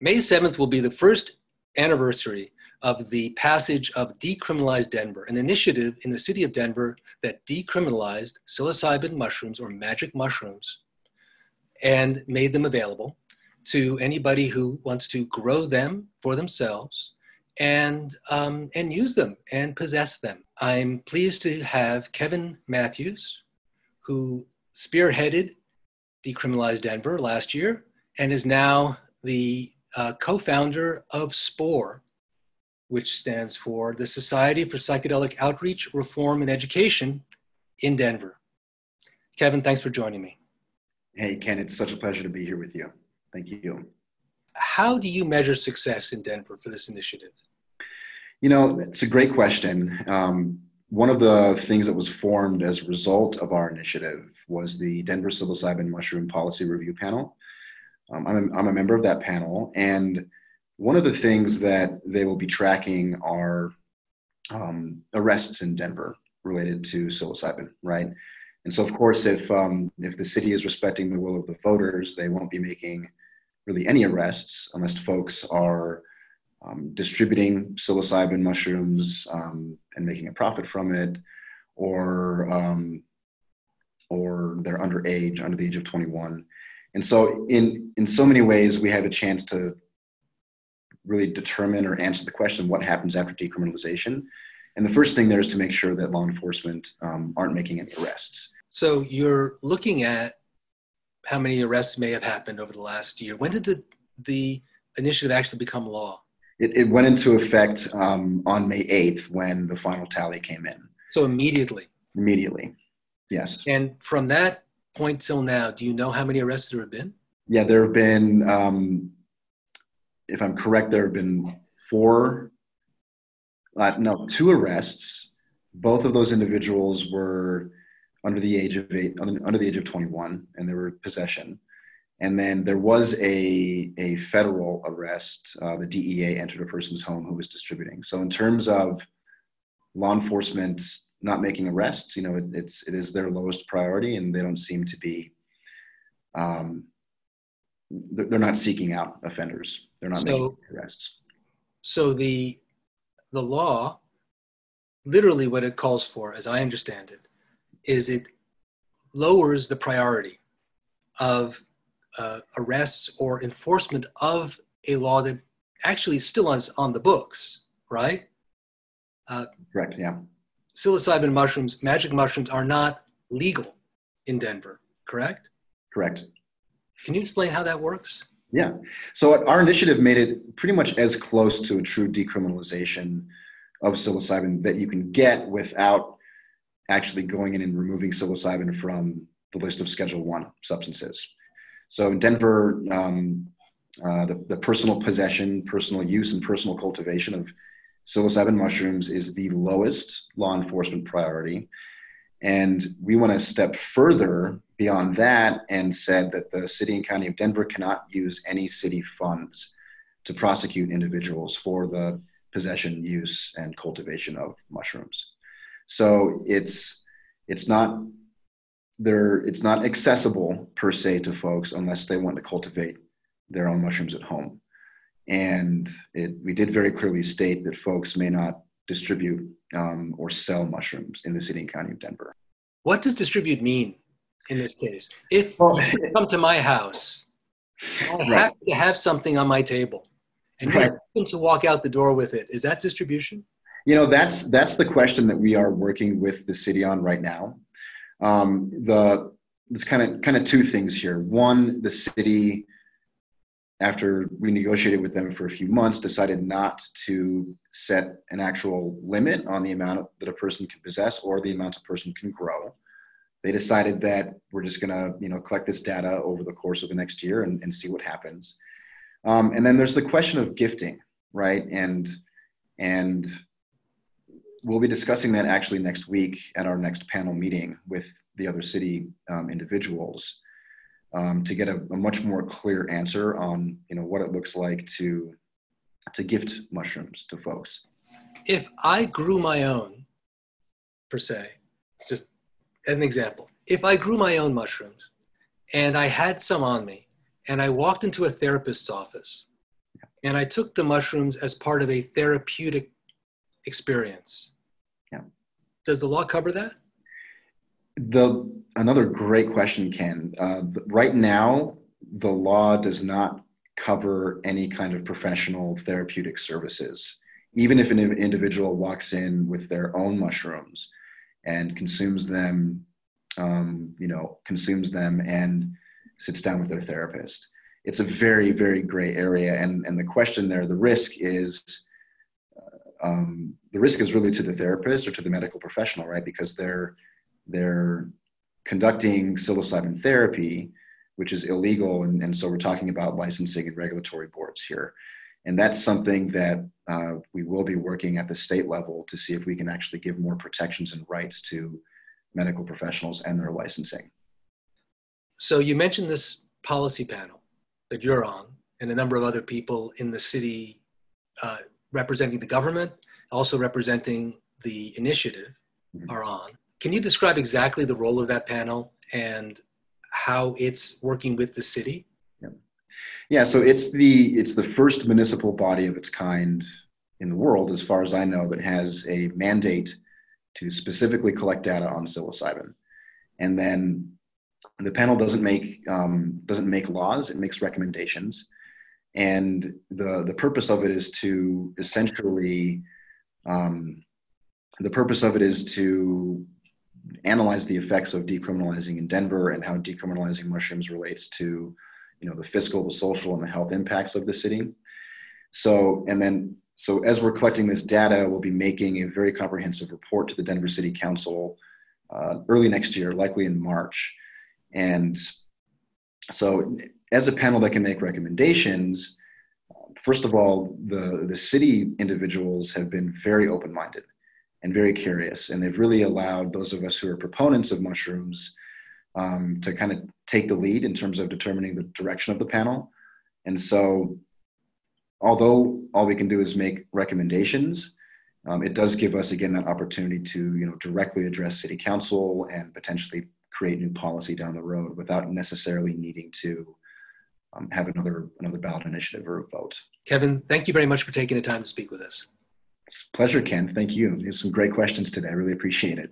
May 7th will be the first anniversary of the passage of Decriminalize Denver, an initiative in the city of Denver that decriminalized psilocybin mushrooms or magic mushrooms and made them available to anybody who wants to grow them for themselves and use them and possess them. I'm pleased to have Kevin Matthews, who spearheaded Decriminalize Denver last year and is now the co-founder of SPORE, which stands for the Society for Psychedelic Outreach, Reform, and Education in Denver. Kevin, thanks for joining me. Hey, Ken, it's such a pleasure to be here with you. Thank you. How do you measure success in Denver for this initiative? You know, it's a great question. One of the things that was formed as a result of our initiative was the Denver Psilocybin Mushroom Policy Review Panel. I'm a member of that panel, and one of the things that they will be tracking are arrests in Denver related to psilocybin, right? And so, of course, if the city is respecting the will of the voters, they won't be making really any arrests unless folks are distributing psilocybin mushrooms and making a profit from it, or they're underage, under the age of 21. And so in so many ways, we have a chance to really determine or answer the question, what happens after decriminalization? And the first thing there is to make sure that law enforcement aren't making any arrests. So you're looking at how many arrests may have happened over the last year. When did the initiative actually become law? It went into effect on May 8th when the final tally came in. So immediately? Immediately, yes. And from that point till now, do you know how many arrests there have been? Yeah, there have been, if I'm correct, there have been two arrests. Both of those individuals were under the age of 21, and they were possession. And then there was a federal arrest. The DEA entered a person's home who was distributing. So in terms of law enforcement not making arrests, you know, it is their lowest priority, and they don't seem to be. They're not seeking out offenders. They're not making arrests. So the law, literally what it calls for, as I understand it, is it lowers the priority of arrests or enforcement of a law that actually still is on the books, right? Correct, yeah. Psilocybin mushrooms, magic mushrooms, are not legal in Denver, correct? Correct. Can you explain how that works? Yeah. So our initiative made it pretty much as close to a true decriminalization of psilocybin that you can get without actually going in and removing psilocybin from the list of Schedule I substances. So in Denver, the personal possession, personal use, and personal cultivation of psilocybin mushrooms is the lowest law enforcement priority. And we want to step further beyond that and said that the city and county of Denver cannot use any city funds to prosecute individuals for the possession, use, and cultivation of mushrooms. So it's not accessible per se to folks unless they want to cultivate their own mushrooms at home. And we did very clearly state that folks may not distribute or sell mushrooms in the city and county of Denver. What does distribute mean in this case? If you come to my house, I'm happy to have something on my table, and you happen to walk out the door with it, is that distribution? You know, that's the question that we are working with the city on right now. There's kind of two things here. One, the city, after we negotiated with them for a few months, decided not to set an actual limit on the amount that a person can possess or the amount a person can grow. They decided that we're just going to, collect this data over the course of the next year and see what happens. And then there's the question of gifting, right? And we'll be discussing that actually next week at our next panel meeting with the other city individuals to get a much more clear answer on, what it looks like to gift mushrooms to folks. If I grew my own, per se, just as an example, if I grew my own mushrooms and I had some on me and I walked into a therapist's office and I took the mushrooms as part of a therapeutic experience. Yeah. Does the law cover that? Another great question, Ken. Right now, the law does not cover any kind of professional therapeutic services. Even if an individual walks in with their own mushrooms and consumes them, consumes them and sits down with their therapist. It's a very, very gray area. And the question there, the risk is really to the therapist or to the medical professional, right? Because they're conducting psilocybin therapy, which is illegal. And so we're talking about licensing and regulatory boards here. And that's something that we will be working at the state level to see if we can actually give more protections and rights to medical professionals and their licensing. So you mentioned this policy panel that you're on and a number of other people in the city representing the government, also representing the initiative are on. Can you describe exactly the role of that panel and how it's working with the city? Yeah, so it's the first municipal body of its kind in the world, as far as I know, that has a mandate to specifically collect data on psilocybin. And then the panel doesn't make laws; it makes recommendations. And the purpose of it is to essentially analyze the effects of decriminalizing in Denver and how decriminalizing mushrooms relates to, the fiscal, the social, and the health impacts of the city. So as we're collecting this data, we'll be making a very comprehensive report to the Denver City Council early next year, likely in March. And so as a panel that can make recommendations, first of all, the city individuals have been very open-minded and very curious, and they've really allowed those of us who are proponents of mushrooms to kind of take the lead in terms of determining the direction of the panel. And so although all we can do is make recommendations, it does give us, again, that opportunity to directly address city council and potentially create new policy down the road without necessarily needing to have another ballot initiative or a vote. Kevin, thank you very much for taking the time to speak with us. It's a pleasure, Ken. Thank you. You have some great questions today. I really appreciate it.